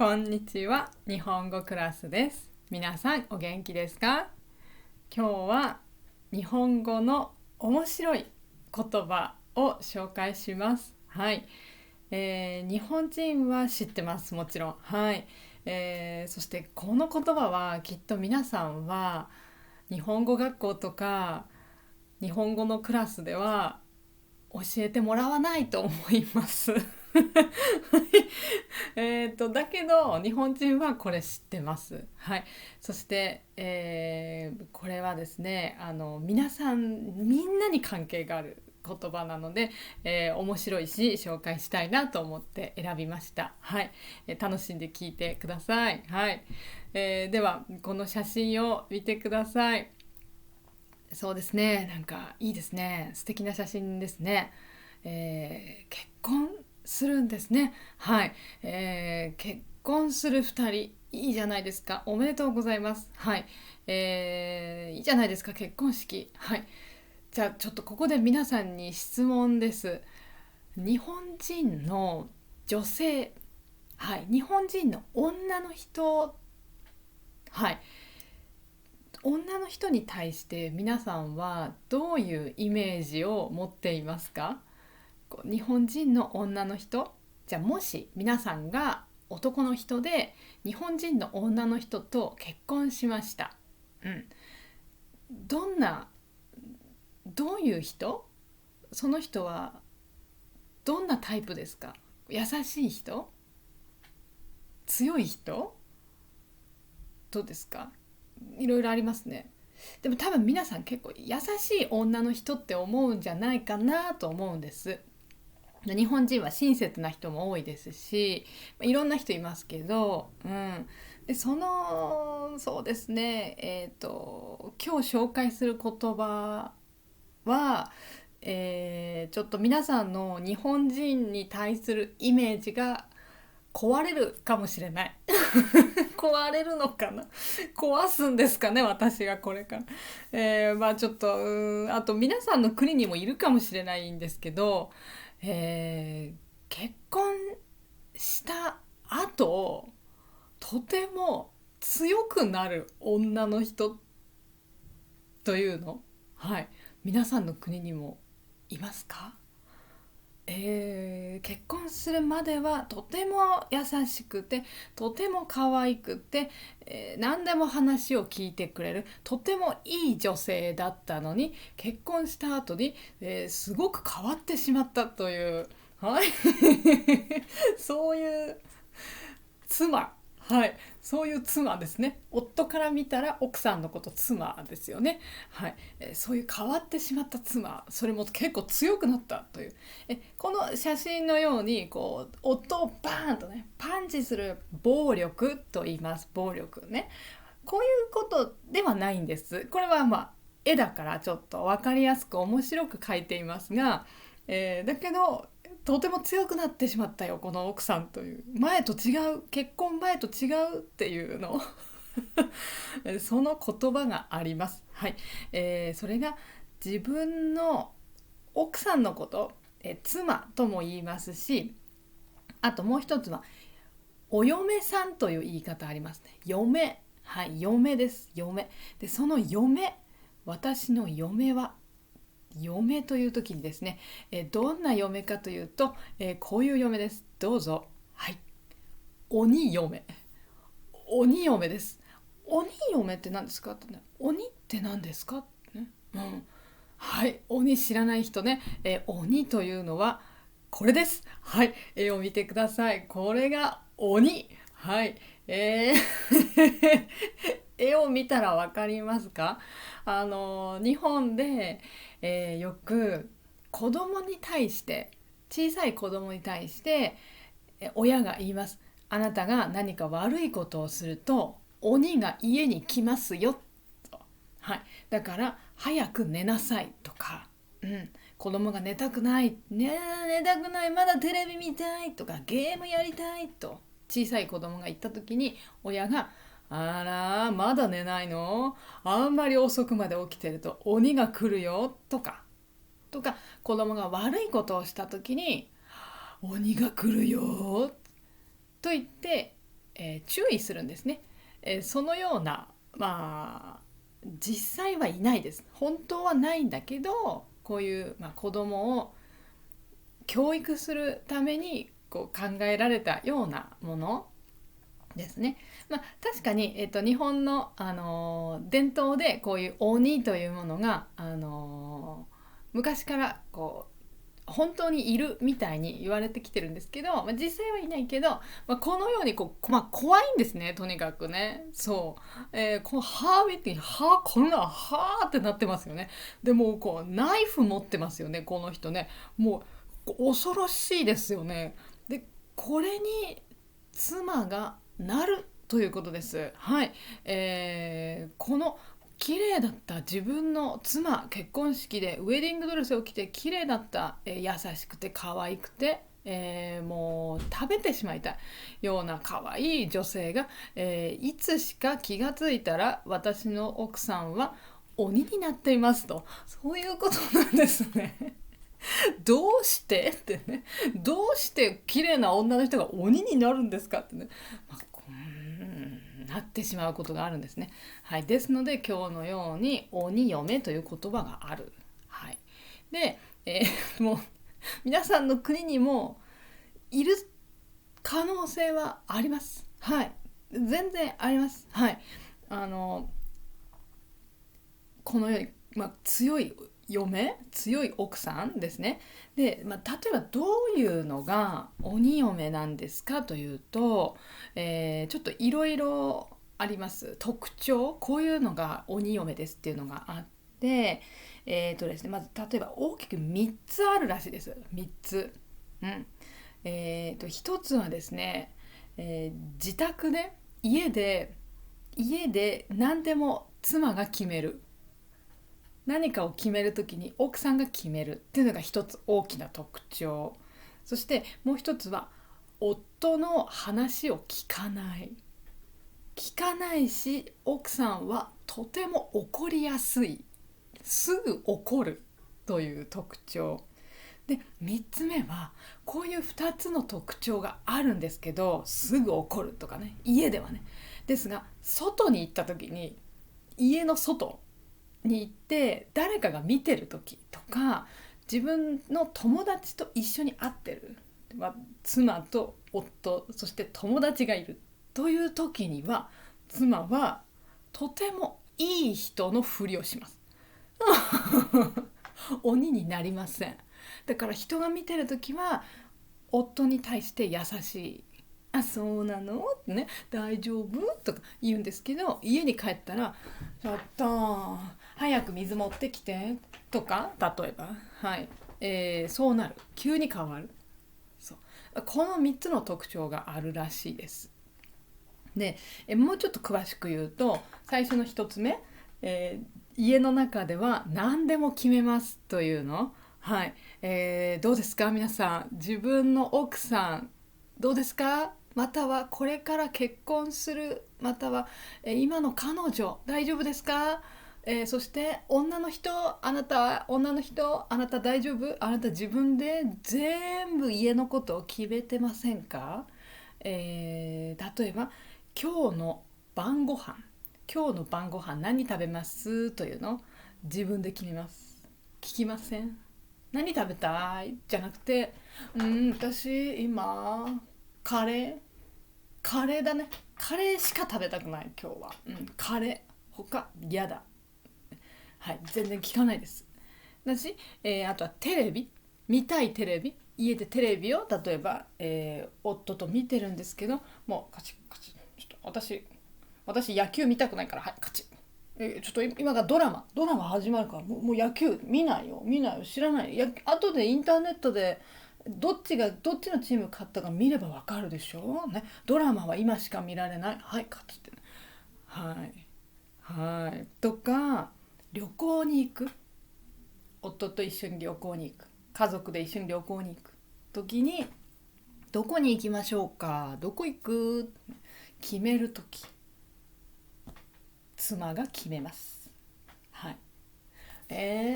こんにちは。日本語クラスです。皆さんお元気ですか？今日は日本語の面白い言葉を紹介します。はい、日本人は知ってます。もちろん。はい、そしてこの言葉はきっと皆さんは日本語学校とか日本語のクラスでは教えてもらわないと思います。だけど日本人はこれ知ってます。はい。そして、これはですね、皆さんみんなに関係がある言葉なので、面白いし紹介したいなと思って選びました。はい。楽しんで聞いてください。はい。ではこの写真を見てください。そうですね。なんかいいですね。素敵な写真ですね。結婚するんですね。はい、結婚する2人いいじゃないですか。おめでとうございます。はい、いいじゃないですか、結婚式。はい、じゃあちょっとここで皆さんに質問です。日本人の女性、はい、日本人の女の人、はい、女の人に対して皆さんはどういうイメージを持っていますか？日本人の女の人、じゃあもし皆さんが男の人で日本人の女の人と結婚しました、うん、どんなどういう人、その人はどんなタイプですか？優しい人、強い人、どうですか？いろいろありますね。でも多分皆さん結構優しい女の人って思うんじゃないかなと思うんです。日本人は親切な人も多いですし、いろんな人いますけど、でそうですね、今日紹介する言葉は、ちょっと皆さんの日本人に対するイメージが壊れるかもしれない。壊れるのかな、壊すんですかね、私がこれから。まあちょっとあと皆さんの国にもいるかもしれないんですけど、結婚した後とても強くなる女の人というの、はい、皆さんの国にもいますか？結婚するまではとても優しくてとても可愛くて、何でも話を聞いてくれるとてもいい女性だったのに、結婚した後に、すごく変わってしまったという、はいそういう妻、はい、そういう妻ですね。夫から見たら奥さんのこと妻ですよね。はい、そういう変わってしまった妻、それも結構強くなったという、この写真のようにこう夫をバーンとねパンチする暴力と言います。暴力ね。こういうことではないんです。これは絵だからちょっと分かりやすく面白く描いていますが、だけどとても強くなってしまったよこの奥さんという、前と違う、結婚前と違うっていうのその言葉があります。はい、それが自分の奥さんのこと、妻とも言いますし、あともう一つはお嫁さんという言い方ありますね。嫁、はい、嫁です。嫁で、その嫁、私の嫁は、嫁という時にですね、どんな嫁かというと、こういう嫁です。どうぞ。はい、鬼嫁、鬼嫁です。鬼嫁って何ですかってね、鬼って何ですかってね、はい、鬼知らない人ね、鬼というのはこれです。はい、絵を見てください。これが鬼。はい、絵を見たらわかりますか？日本で、よく子供に対して、小さい子供に対して、親が言います。あなたが何か悪いことをすると鬼が家に来ますよと。はい、だから早く寝なさいとか、子供が寝たくない、寝たくない、まだテレビ見たいとかゲームやりたいと小さい子供が言った時に、親があらまだ寝ないの、あんまり遅くまで起きてると鬼が来るよとか、子供が悪いことをした時に鬼が来るよと言って、注意するんですね。そのような実際はいないです。本当はないんだけど、こういう、子供を教育するためにこう考えられたようなものですね。確かに、日本の、伝統でこういう鬼というものが、昔からこう本当にいるみたいに言われてきてるんですけど、実際はいないけど、このように怖いんですね、とにかくね。そう、このハービーってこんなはーってなってますよね。でもこうナイフ持ってますよね、この人ね。もう恐ろしいですよね。でこれに妻がなるということです。はい、この綺麗だった自分の妻、結婚式でウェディングドレスを着て綺麗だった、優しくて可愛くて、もう食べてしまいたいような可愛い女性が、いつしか気がついたら私の奥さんは鬼になっていますと、そういうことなんですね。どうしてってね、どうして綺麗な女の人が鬼になるんですかってね、なってしまうことがあるんですね。はい、ですので今日のように鬼嫁という言葉がある。はい、で、もう皆さんの国にもいる可能性はあります。はい、全然あります。はい、あのこのように、強い奥さんですね。で、例えばどういうのが鬼嫁なんですかというと、ちょっといろいろあります。特徴、こういうのが鬼嫁ですっていうのがあって、ですね、まず例えば大きく3つあるらしいです。3つ。うん。1つはですね、自宅で家で何でも妻が決める。何かを決めるときに奥さんが決めるっていうのが一つ大きな特徴。そしてもう一つは夫の話を聞かないし、奥さんはとても怒りやすい、すぐ怒るという特徴で、3つ目はこういう2つの特徴があるんですけど、すぐ怒るとかね、家ではね。ですが外に行った時に、家の外に行って誰かが見てる時とか、自分の友達と一緒に会ってる、妻と夫、そして友達がいるという時には、妻はとてもいい人のふりをします。鬼になりません。だから人が見てる時は夫に対して優しい。あ、そうなのってね、大丈夫とか言うんですけど、家に帰ったら、ちょっと早く水持ってきてとか、例えば、はい、そうなる。急に変わる。そう、この3つの特徴があるらしいです。で、もうちょっと詳しく言うと、最初の1つ目、家の中では何でも決めますというの。はい、どうですか皆さん、自分の奥さんどうですか、またはこれから結婚する、または、今の彼女大丈夫ですか、そして女の人、あなた大丈夫、あなた自分で全部家のことを決めてませんか、例えば今日の晩ご飯今日の晩ご飯何食べますというの自分で決めます。聞きません。何食べたいじゃなくて、私今カレーカレーだね、カレーしか食べたくない今日は、カレー他嫌だ。はい、全然聞かないです。だし、あとはテレビ、見たいテレビ、家でテレビを例えば、夫と見てるんですけど、もうカチッカチッ、ちょっと私野球見たくないから、はいカチッ、ちょっと今がドラマ始まるから、もう野球見ないよ知らない、後でインターネットでどっちのチーム勝ったか見ればわかるでしょうね。ドラマは今しか見られない、はいカチッってね。はいはいとか、旅行に行く、夫と一緒に旅行に行く、家族で一緒に旅行に行く時に、どこに行きましょうか、どこ行く決める時、妻が決めます。はい。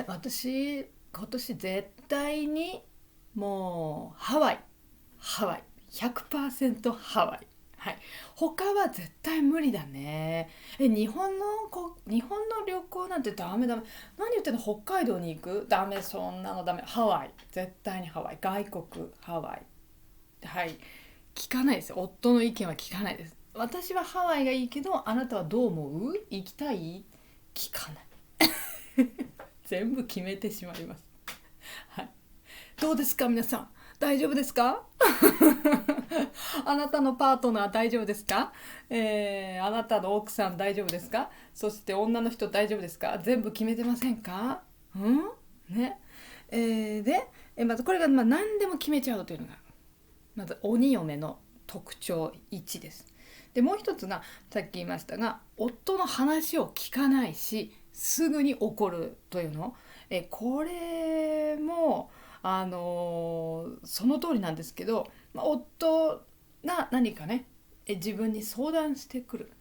私今年絶対にもうハワイ、100%ハワイ。はい、他は絶対無理だね。日本の旅行なんてダメダメ。何言ってんの、北海道に行く？ダメ、そんなのダメ。ハワイ、絶対にハワイ。外国、ハワイ。はい、聞かないですよ。夫の意見は聞かないです。私はハワイがいいけど、あなたはどう思う？行きたい？聞かない。全部決めてしまいます。はい。どうですか皆さん、大丈夫ですか？あなたのパートナー大丈夫ですか？あなたの奥さん大丈夫ですか？そして女の人大丈夫ですか？全部決めてませんか？うんね。で、まずこれが、何でも決めちゃうというのがまず鬼嫁の特徴1です。でもう一つがさっき言いましたが、夫の話を聞かないしすぐに怒るというの。これもその通りなんですけど、夫が何かね、自分に相談してくる、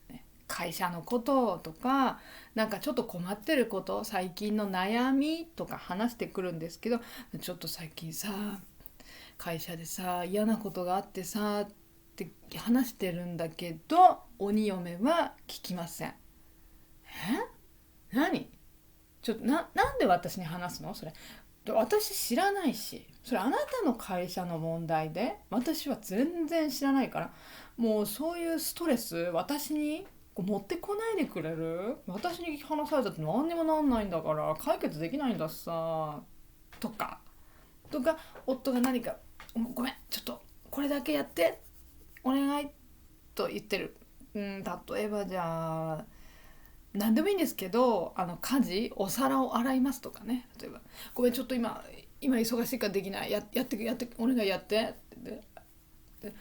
ね、会社のこととか、なんかちょっと困ってること、最近の悩みとか話してくるんですけど、ちょっと最近さ、会社でさ嫌なことがあってさって話してるんだけど、鬼嫁は聞きません。何？なんで私に話すのそれ？私知らないし、それあなたの会社の問題で、私は全然知らないから、もうそういうストレス私に持ってこないでくれる？私に話されたって何にもなんないんだから、解決できないんだしさ、とか夫が何かごめんちょっとこれだけやってお願いと言ってる。例えばじゃあ何でもいいんですけど、家事お皿を洗いますとかね。例えばごめんちょっと今忙しいからできない、やってお願いやってでで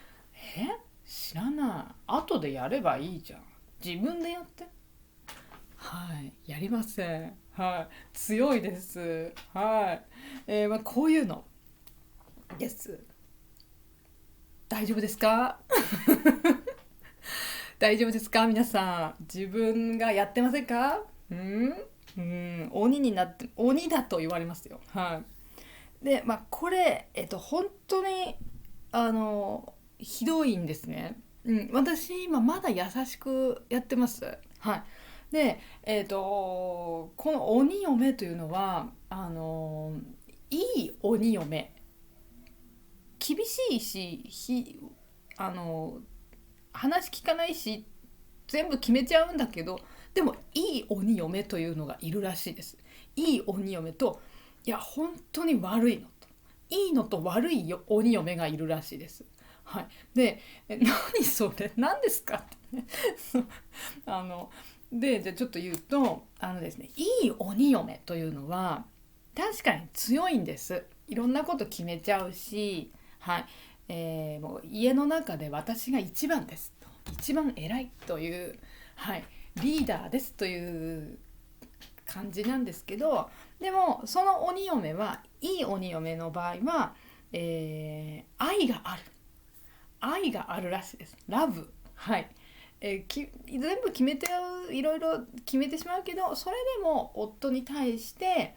知らない、後でやればいいじゃん、自分でやって。はい、やりません。はい、強いです。はい、こういうのです。大丈夫ですか？大丈夫ですか皆さん、自分がやってませんか？鬼になって鬼だと言われますよ。はい。でこれ本当にひどいんですね。私今まだ優しくやってます。はい。でこの鬼嫁というのはいい鬼嫁、厳しいしあの話聞かないし全部決めちゃうんだけど、でもいい鬼嫁というのがいるらしいです。いい鬼嫁と、いや本当に悪いのと、いいのと悪い鬼嫁がいるらしいです。はい、で何それ何ですかってね。あのじゃあちょっと言うとですね、いい鬼嫁というのは確かに強いんです。いろんなこと決めちゃうし、はい、もう家の中で私が一番ですと、一番偉いという、はい、リーダーですという感じなんですけど、でもその鬼嫁はいい鬼嫁の場合は、愛がある、愛があるらしいです。ラブ、はい。全部決めていろいろ決めてしまうけど、それでも夫に対して、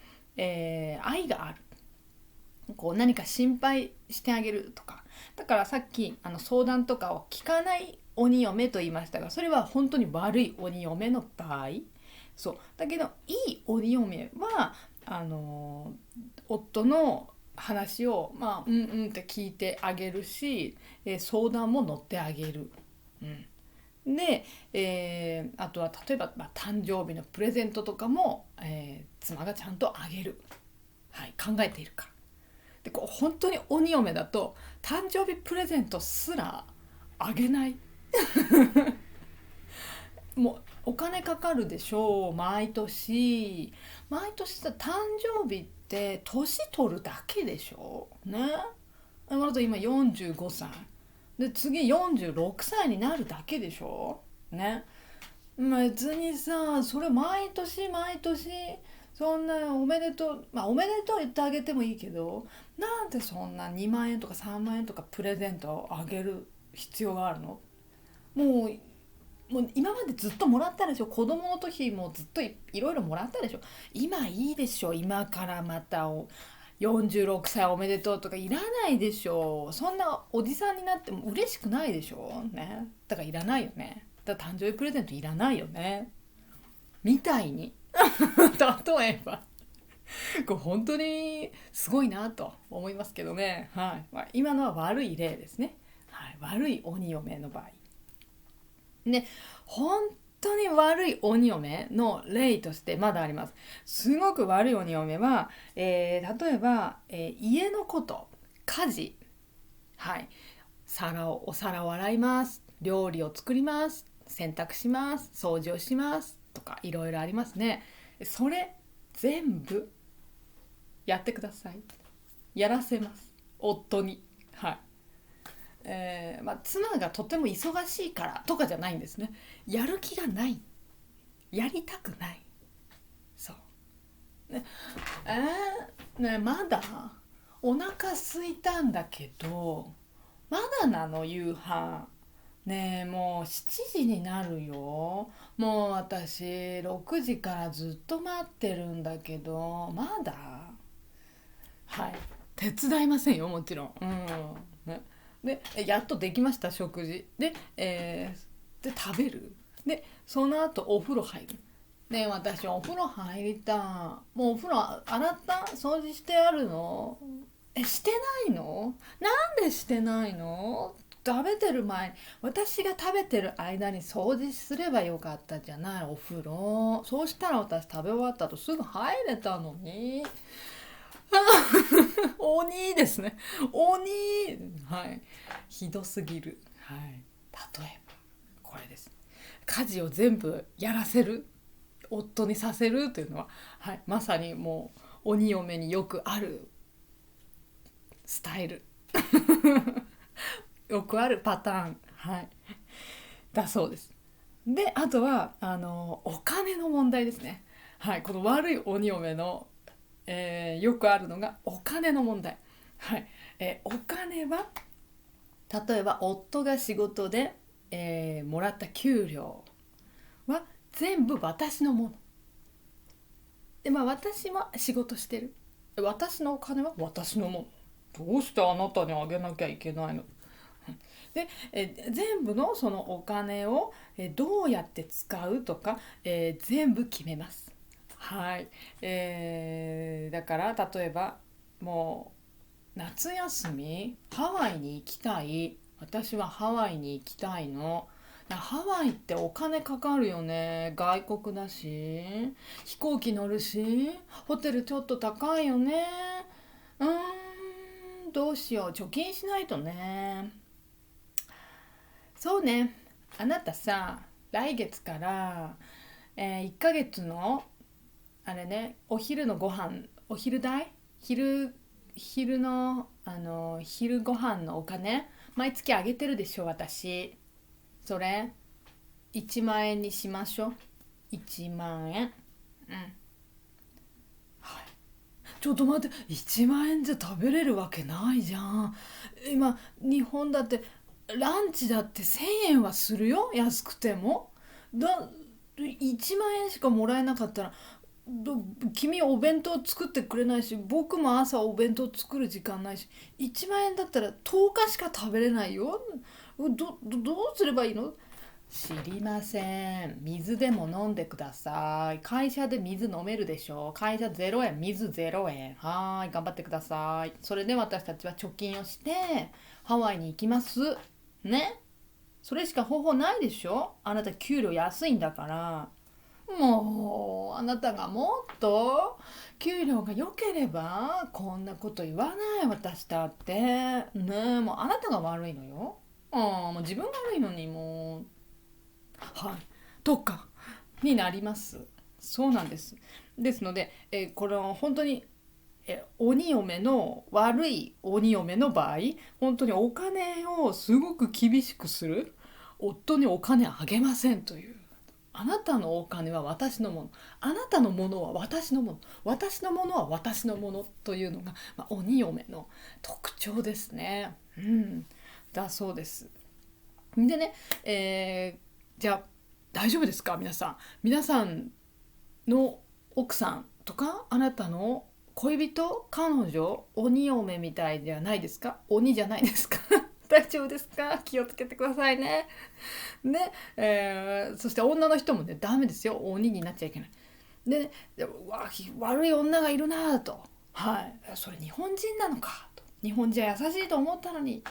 愛がある。こう何か心配してあげるとか。だからさっき相談とかを聞かない鬼嫁と言いましたが、それは本当に悪い鬼嫁の場合。そうだけどいい鬼嫁は夫の話をうんうんって聞いてあげるし、相談も乗ってあげる。で、あとは例えば、誕生日のプレゼントとかも、妻がちゃんとあげる、はい、考えているから。で本当に鬼嫁だと誕生日プレゼントすらあげない。もうお金かかるでしょう、毎年さ、誕生日って年取るだけでしょね。あなた今45歳で次46歳になるだけでしょね。別にさそれ毎年毎年そんなおめでとう、おめでとう言ってあげてもいいけど、なんでそんな2万円とか3万円とかプレゼントをあげる必要があるの？もう今までずっともらったでしょ、子供の時もずっといろいろもらったでしょ。今いいでしょ、今からまた46歳おめでとうとかいらないでしょ。そんなおじさんになっても嬉しくないでしょね。だからいらないよね。だから誕生日プレゼントいらないよね。みたいに例えばこれ本当にすごいなと思いますけどね。はい。まあ、今のは悪い例ですね。はい。悪い鬼嫁の場合。で、本当に悪い鬼嫁の例としてまだあります。すごく悪い鬼嫁は、例えば、家のこと、家事、はい、お皿を洗います、料理を作ります、洗濯します、掃除をしますとかいろいろありますね。それ全部やってください。やらせます。夫に。はい。まあ、妻がとても忙しいからとかじゃないんですね。やる気がない。やりたくない。そう。ね、ね、まだお腹空いたんだけど、まだなの夕飯。ねえ、もう7時になるよ。もう私6時からずっと待ってるんだけど、まだ。はい。手伝いませんよ、もちろん。うん。ね、で、やっとできました、食事。で、で、食べる。で、その後お風呂入る。ねえ、私お風呂入りたい。もうお風呂洗った掃除してあるの？してないの？なんでしてないの？食べてる前、私が食べてる間に掃除すればよかったじゃない、お風呂。そうしたら私食べ終わった後すぐ入れたのに。鬼ですね。鬼。はい。ひどすぎる。はい。例えば、これです。家事を全部やらせる。夫にさせるというのは、はい、まさにもう鬼嫁によくあるスタイルよくあるパターン、はい、だそうです。で、あとはお金の問題ですね。はい、この悪い鬼嫁の、よくあるのがお金の問題。はい、お金は例えば夫が仕事で、もらった給料は全部私のもので、まあ私は仕事してる。私のお金は私のもの。どうしてあなたにあげなきゃいけないの？で、全部のそのお金を、どうやって使うとか、全部決めます。はい。だから例えばもう夏休みハワイに行きたい。私はハワイに行きたいの。ハワイってお金かかるよね。外国だし、飛行機乗るし、ホテルちょっと高いよね。どうしよう。貯金しないとね。そうね。あなたさ、来月から、1ヶ月の、あれね、お昼のご飯、お昼代昼の、昼ご飯のお金、毎月あげてるでしょ、私。それ、1万円にしましょう。1万円。うん。はい。ちょっと待って、1万円じゃ食べれるわけないじゃん。今、日本だって、ランチだって1000円はするよ、安くても。1万円しかもらえなかったら、ど君お弁当作ってくれないし、僕も朝お弁当作る時間ないし、1万円だったら10日しか食べれないよ。どうすればいいの？知りません。水でも飲んでください。会社で水飲めるでしょう。会社0円、水0円。はーい、頑張ってください。それで私たちは貯金をしてハワイに行きます。ね。それしか方法ないでしょ。あなた給料安いんだから。もうあなたがもっと給料が良ければこんなこと言わない。私だってねえ、もうあなたが悪いのよ。もう自分が悪いのにもう、はい、とかになります。そうなんです。ですので、これは本当に、鬼嫁の悪い鬼嫁の場合、本当にお金をすごく厳しくする。夫にお金あげませんという。あなたのお金は私のもの。あなたのものは私のもの。私のものは私のものというのが、鬼嫁の特徴ですね。うん。だそうです。でね、じゃあ大丈夫ですか皆さん。皆さんの奥さんとかあなたの恋人彼女鬼嫁みたいじゃないですか？鬼じゃないですか？大丈夫ですか？気をつけてくださいね。ね、そして女の人もねダメですよ。鬼になっちゃいけない。で悪い女がいるなぁと、はい、それ日本人なのかと、日本人は優しいと思ったのに、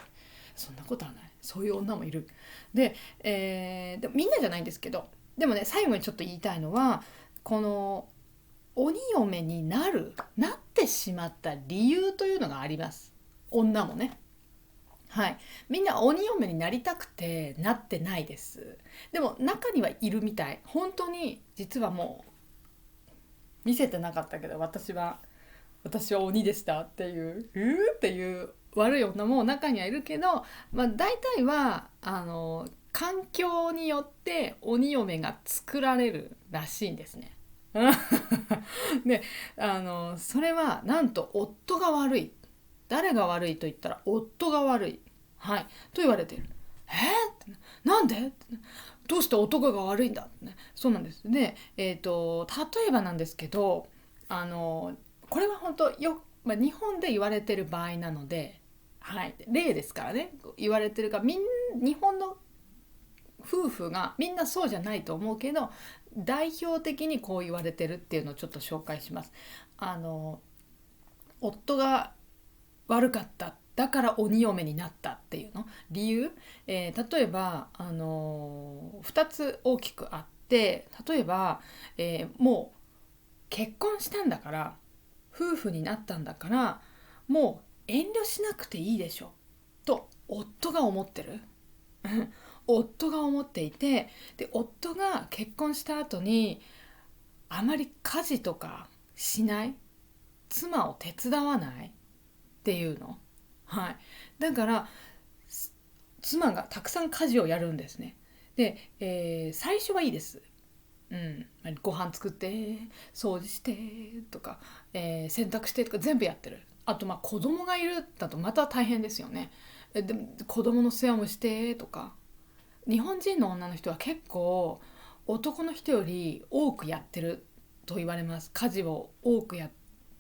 そんなことはない、そういう女もいる。で、でみんなじゃないんですけど、でもね最後にちょっと言いたいのは、この鬼嫁になってしまった理由というのがあります。女もね、はい、みんな鬼嫁になりたくてなってないです。でも中にはいるみたい。本当に実はもう見せてなかったけど、私は鬼でしたっていうっていう悪い女も中にはいるけど、まあ、大体は環境によって鬼嫁が作られるらしいんですね。でそれはなんと夫が悪い。誰が悪いと言ったら夫が悪い、はい、と言われている。ってなんでってどうして男が悪いんだって、ね、そうなんです。で、例えばなんですけど、これは本当まあ、日本で言われてる場合なので、はい、例ですからね、言われてるか日本の夫婦がみんなそうじゃないと思うけど、代表的にこう言われてるっていうのをちょっと紹介します。夫が悪かった、だから鬼嫁になったっていうの理由、例えば、2つ大きくあって、例えば、もう結婚したんだから、夫婦になったんだから、もう遠慮しなくていいでしょと夫が思ってる。夫が思っていて、で夫が結婚した後にあまり家事とかしない、妻を手伝わないっていうの、はい、だから妻がたくさん家事をやるんですね。で、最初はいいです。うん、ご飯作って掃除してとか、洗濯してとか全部やってる。あとまあ子供がいるだとまた大変ですよね。で子供の世話もしてとか、日本人の女の人は結構男の人より多くやってると言われます。家事を多く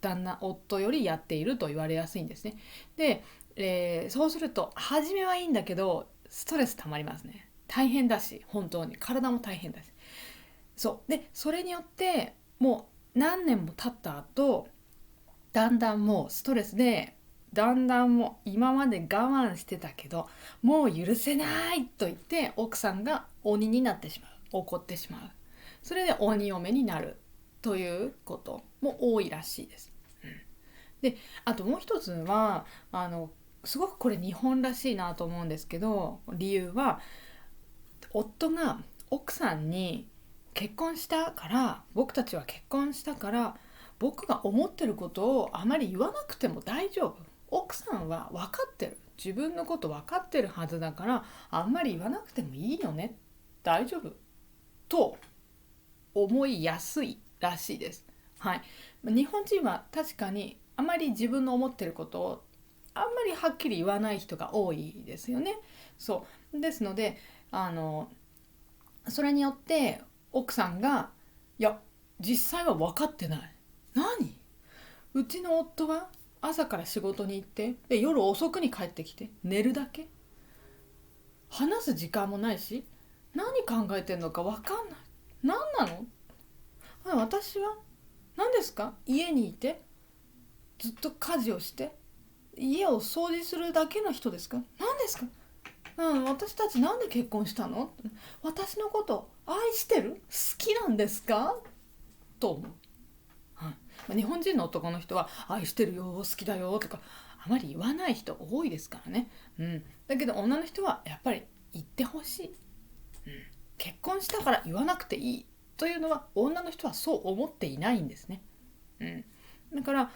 旦那夫よりやっていると言われやすいんですね。で、そうすると初めはいいんだけどストレス溜まりますね。大変だし、本当に体も大変だし、そうでそれによってもう何年も経った後、だんだんもうストレスで、だんだんもう今まで我慢してたけどもう許せないと言って奥さんが鬼になってしまう、怒ってしまう。それで鬼嫁になるということも多いらしいです。であともう一つはすごくこれ日本らしいなと思うんですけど、理由は夫が奥さんに結婚したから、僕たちは結婚したから僕が思ってることをあまり言わなくても大丈夫、奥さんは分かってる、自分のこと分かってるはずだからあんまり言わなくてもいいよね、大丈夫と思いやすいらしいです。はい、日本人は確かにあまり自分の思ってることをあんまりはっきり言わない人が多いですよね。そうですのでそれによって奥さんがいや実際は分かってない、何、うちの夫は朝から仕事に行ってで夜遅くに帰ってきて寝るだけ、話す時間もないし何考えてんのか分かんない、何なの、私は何ですか、家にいてずっと家事をして家を掃除するだけの人ですか、何ですか、私たちなんで結婚したの、私のこと愛してる、好きなんですかと思う。はい、日本人の男の人は愛してるよ好きだよとかあまり言わない人多いですからね、だけど女の人はやっぱり言ってほしい、結婚したから言わなくていいというのは女の人はそう思っていないんですね、だから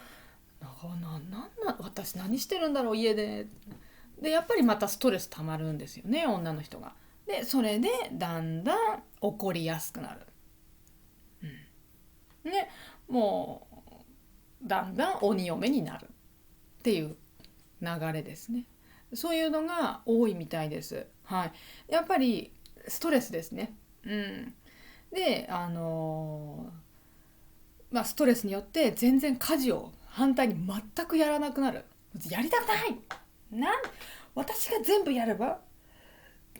私何してるんだろう家で、やっぱりまたストレス溜まるんですよね女の人が。でそれでだんだん怒りやすくなる、でもうだんだん鬼嫁になるっていう流れですね。そういうのが多いみたいです。はい、やっぱりストレスですね。でまあ、ストレスによって全然家事を反対に全くやらなくなる。やりたくない、私が全部やれば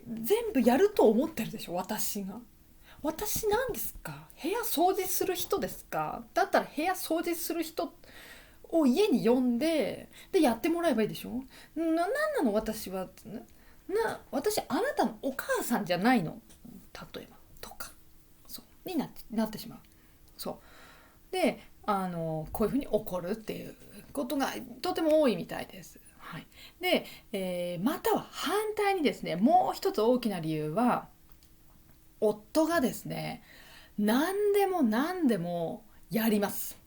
全部やると思ってるでしょ。私なんですか？部屋掃除する人ですか？だったら部屋掃除する人を家に呼んでやってもらえばいいでしょ。なんなの私は、私あなたのお母さんじゃないの、例えばとか、そうになってしまう。そうで、こういうふうに怒るっていうことがとても多いみたいです。はい、で、または反対にですね、もう一つ大きな理由は、夫がですね、何でも何でもやります。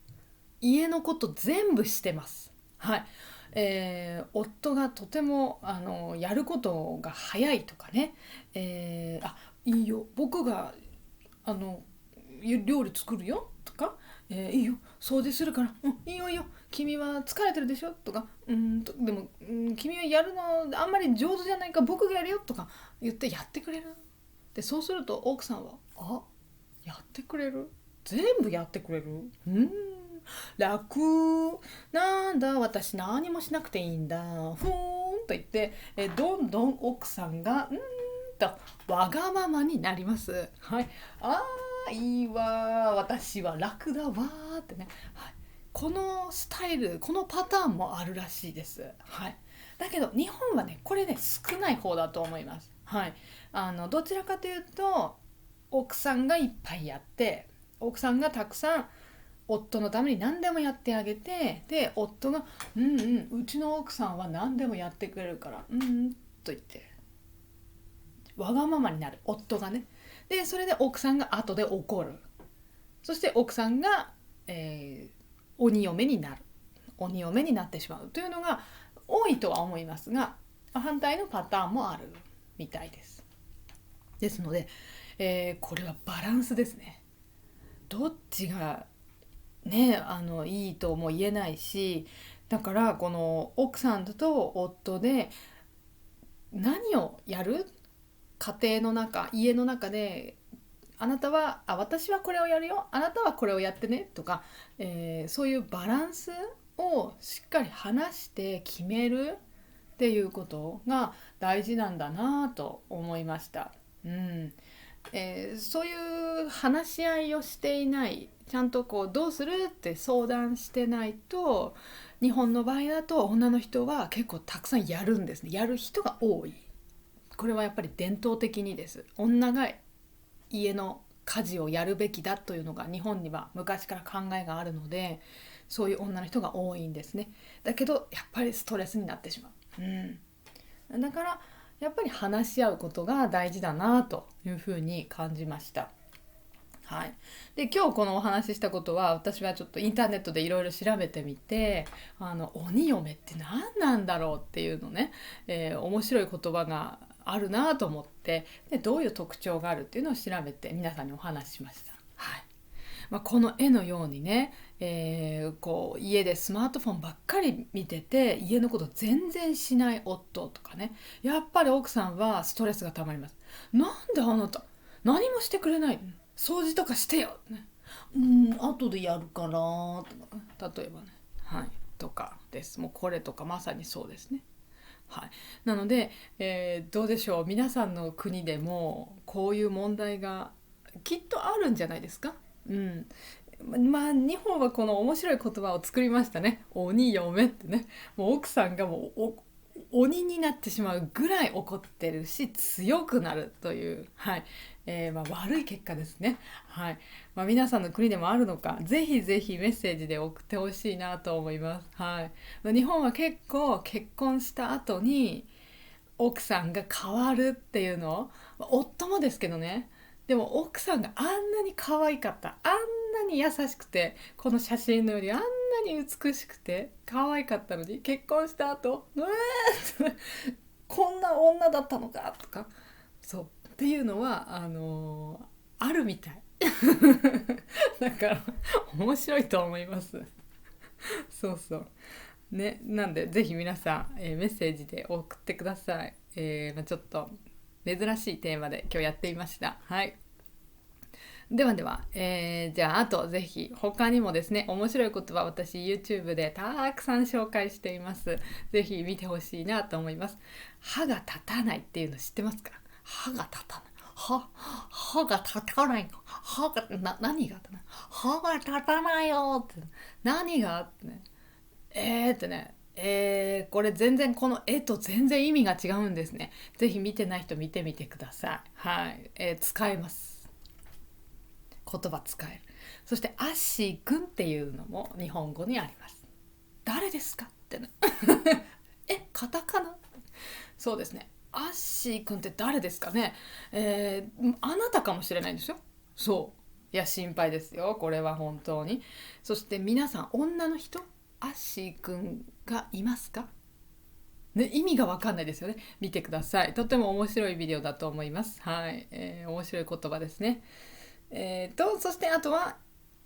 家のこと全部してます。はい。夫がとてもやることが早いとかね、いいよ、僕があの料理作るよとか、いいよ、掃除するから、いいよいいよ、君は疲れてるでしょとか、でも、君はやるのあんまり上手じゃないから僕がやるよとか言ってやってくれる。でそうすると奥さんは、やってくれる、全部やってくれる、楽なんだ、私何もしなくていいんだ、ふーんと言って、どんどん奥さんがとわがままになります。はい、いいわ、私は楽だわってね、はい、このスタイル、このパターンもあるらしいです。はい、だけど日本はね、これね少ない方だと思います。はい、どちらかというと奥さんがいっぱいやって、奥さんがたくさん夫のために何でもやってあげて、で夫がうちの奥さんは何でもやってくれるからと言ってわがままになる夫がね。でそれで奥さんが後で怒る。そして奥さんが、鬼嫁になる、鬼嫁になってしまうというのが多いとは思いますが、反対のパターンもあるみたいです。ですので、これはバランスですね。どっちがね、いいとも言えないし、だからこの奥さんと夫で何をやる、家庭の中、家の中で、あなたは私はこれをやるよ、あなたはこれをやってねとか、そういうバランスをしっかり話して決めるっていうことが大事なんだなと思いました。そういう話し合いをしていない、ちゃんとこうどうするって相談してないと、日本の場合だと女の人は結構たくさんやるんですね。やる人が多い。これはやっぱり伝統的にです。女が家の家事をやるべきだというのが日本には昔から考えがあるので、そういう女の人が多いんですね。だけどやっぱりストレスになってしまう。だからやっぱり話し合うことが大事だなというふうに感じました。はい、で今日このお話ししたことは、私はちょっとインターネットでいろいろ調べてみて、鬼嫁って何なんだろうっていうのね、面白い言葉があるなと思って、でどういう特徴があるっていうのを調べて皆さんにお話ししました。はい、この絵のようにね、こう家でスマートフォンばっかり見てて家のこと全然しない夫とかね、やっぱり奥さんはストレスがたまります。なんであなた何もしてくれない、掃除とかしてよ、ね、後でやるからとか、例えばね、はい、とかです。もうこれとかまさにそうですね。はい、なので、どうでしょう、皆さんの国でもこういう問題がきっとあるんじゃないですか。日本はこの面白い言葉を作りましたね。鬼嫁ってね。もう奥さんがもう鬼になってしまうぐらい怒ってるし強くなるという、はい、悪い結果ですね。はい、皆さんの国でもあるのか、ぜひぜひメッセージで送ってほしいなと思います。はい、日本は結構結婚した後に奥さんが変わるっていうのを、夫もですけどね、でも奥さんがあんなに可愛かった、あんなに優しくて、この写真のよりあんなに美しくて可愛かったのに、結婚した後こんな女だったのかとか、そうっていうのはあるみたいだから面白いと思います。そうそうね、なんでぜひ皆さん、メッセージで送ってください。ちょっと珍しいテーマで今日やってみました。はい。ではでは、じゃああとぜひ他にもですね、面白い言葉私 YouTube でたくさん紹介しています。ぜひ見てほしいなと思います。歯が立たないっていうの知ってますか？歯が立たない。歯が立たない。何があったの？歯が立たないよって。何があってね。ってね。これ全然この絵と全然意味が違うんですね。ぜひ見てない人見てみてください。はい。使えます。言葉使える。そしてアッシーくんっていうのも日本語にあります。誰ですかってね。カタカナ？そうですね。アッシーくんって誰ですかね。あなたかもしれないんですよ。そう。いや心配ですよ。これは本当に。そして皆さん女の人、アッシーくんがいますか？ね、意味がわかんないですよね。見てください。とても面白いビデオだと思います。はい、面白い言葉ですね。そしてあとは、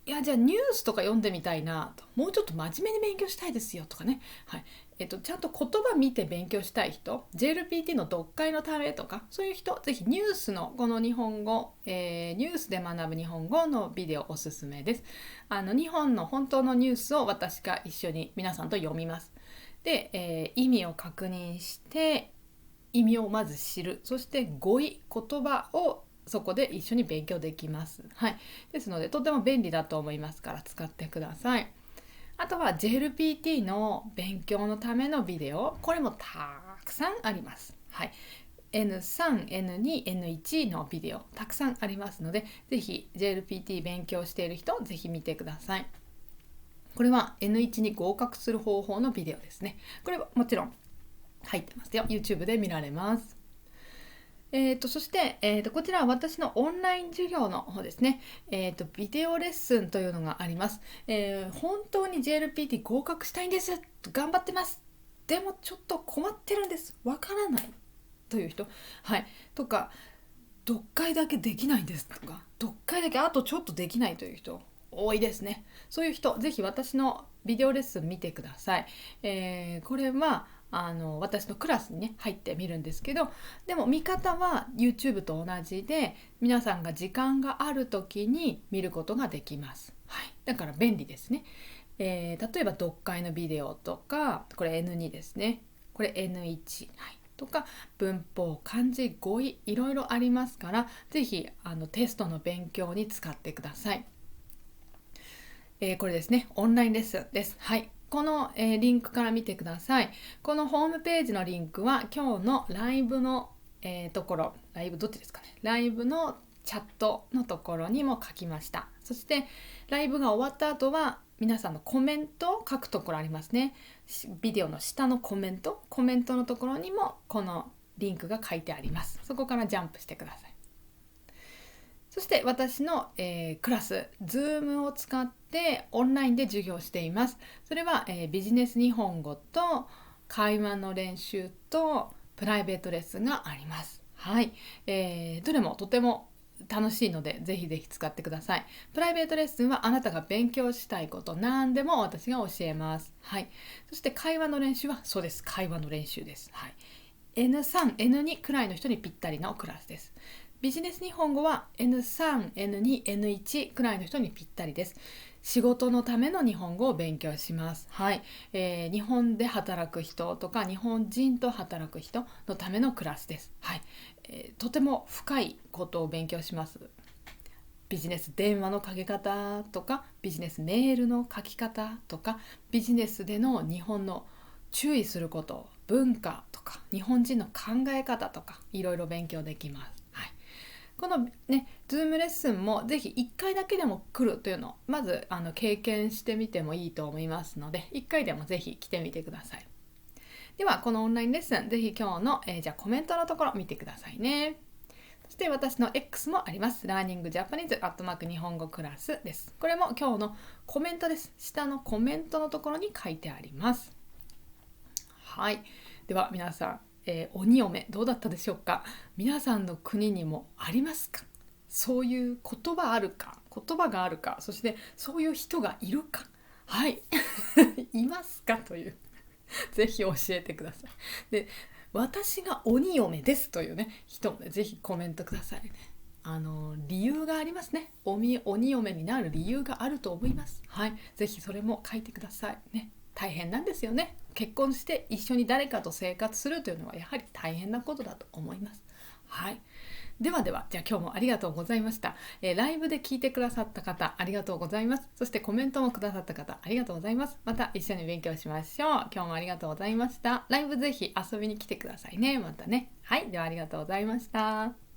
いやじゃあニュースとか読んでみたいなと、もうちょっと真面目に勉強したいですよとかね、はい、ちゃんと言葉見て勉強したい人、 JLPT の読解のためとかそういう人、ぜひニュースのこの日本語、ニュースで学ぶ日本語のビデオおすすめです。日本の本当のニュースを私が一緒に皆さんと読みます。で、意味を確認して意味をまず知る、そして語彙言葉をそこで一緒に勉強できます。はい、ですのでとても便利だと思いますから使ってください。あとは JLPT の勉強のためのビデオ、これもたくさんあります。はい、N3、N2、N1 のビデオたくさんありますので、ぜひ JLPT 勉強している人ぜひ見てください。これは N1 に合格する方法のビデオですね。これはもちろん入ってますよ。 YouTube で見られます。そして、こちらは私のオンライン授業の方ですね。ビデオレッスンというのがあります。本当に JLPT 合格したいんです。頑張ってます。でもちょっと困ってるんです。わからないという人、はい、とか、読解だけできないんですとか、読解だけあとちょっとできないという人多いですね。そういう人ぜひ私のビデオレッスン見てください。これは私のクラスにね入ってみるんですけど、でも見方は YouTube と同じで、皆さんが時間がある時に見ることができます。はい、だから便利ですね。例えば読解のビデオとか、これ N2 ですね、これ N1、はい、とか文法、漢字、語彙いろいろありますから、ぜひテストの勉強に使ってください。これですね、オンラインレッスンです。はい、この、リンクから見てください。このホームページのリンクは今日のライブの、ところ、ライブどっちですかね、ライブのチャットのところにも書きました。そしてライブが終わった後は皆さんのコメントを書くところありますね。ビデオの下のコメントのところにもこのリンクが書いてあります。そこからジャンプしてください。そして私の、クラス Zoom を使ってオンラインで授業しています。それは、ビジネス日本語と会話の練習とプライベートレッスンがあります。はい、どれもとても楽しいのでぜひぜひ使ってください。プライベートレッスンはあなたが勉強したいこと何でも私が教えます。はい、そして会話の練習はそうです、会話の練習です。はい、N3、N2 くらいの人にぴったりのクラスです。ビジネス日本語は N3、N2、N1 くらいの人にぴったりです。仕事のための日本語を勉強します。はい、日本で働く人とか日本人と働く人のためのクラスです。はい、とても深いことを勉強します。ビジネス電話のかけ方とか、ビジネスメールの書き方とか、ビジネスでの日本の注意すること、文化とか日本人の考え方とかいろいろ勉強できます。はい、このね、Zoom レッスンもぜひ1回だけでも来るというのをまず経験してみてもいいと思いますので、1回でもぜひ来てみてください。ではこのオンラインレッスン、ぜひ今日の、じゃあコメントのところ見てくださいね。そして私の X もあります。ラーニングジャパニーズ@日本語クラスです。これも今日のコメントです。下のコメントのところに書いてあります。はい、では皆さん、鬼嫁どうだったでしょうか。皆さんの国にもありますか？そういう言葉があるか、そしてそういう人がいるか、はいいますかというぜひ教えてください。で、私が鬼嫁ですというね人もね、ぜひコメントくださいね。理由がありますね。鬼嫁になる理由があると思います。はい、ぜひそれも書いてくださいね。大変なんですよね。結婚して一緒に誰かと生活するというのはやはり大変なことだと思います。はい。ではでは、じゃあ今日もありがとうございました。ライブで聞いてくださった方ありがとうございます。そしてコメントもくださった方ありがとうございます。また一緒に勉強しましょう。今日もありがとうございました。ライブぜひ遊びに来てくださいね。またね。はい。ではありがとうございました。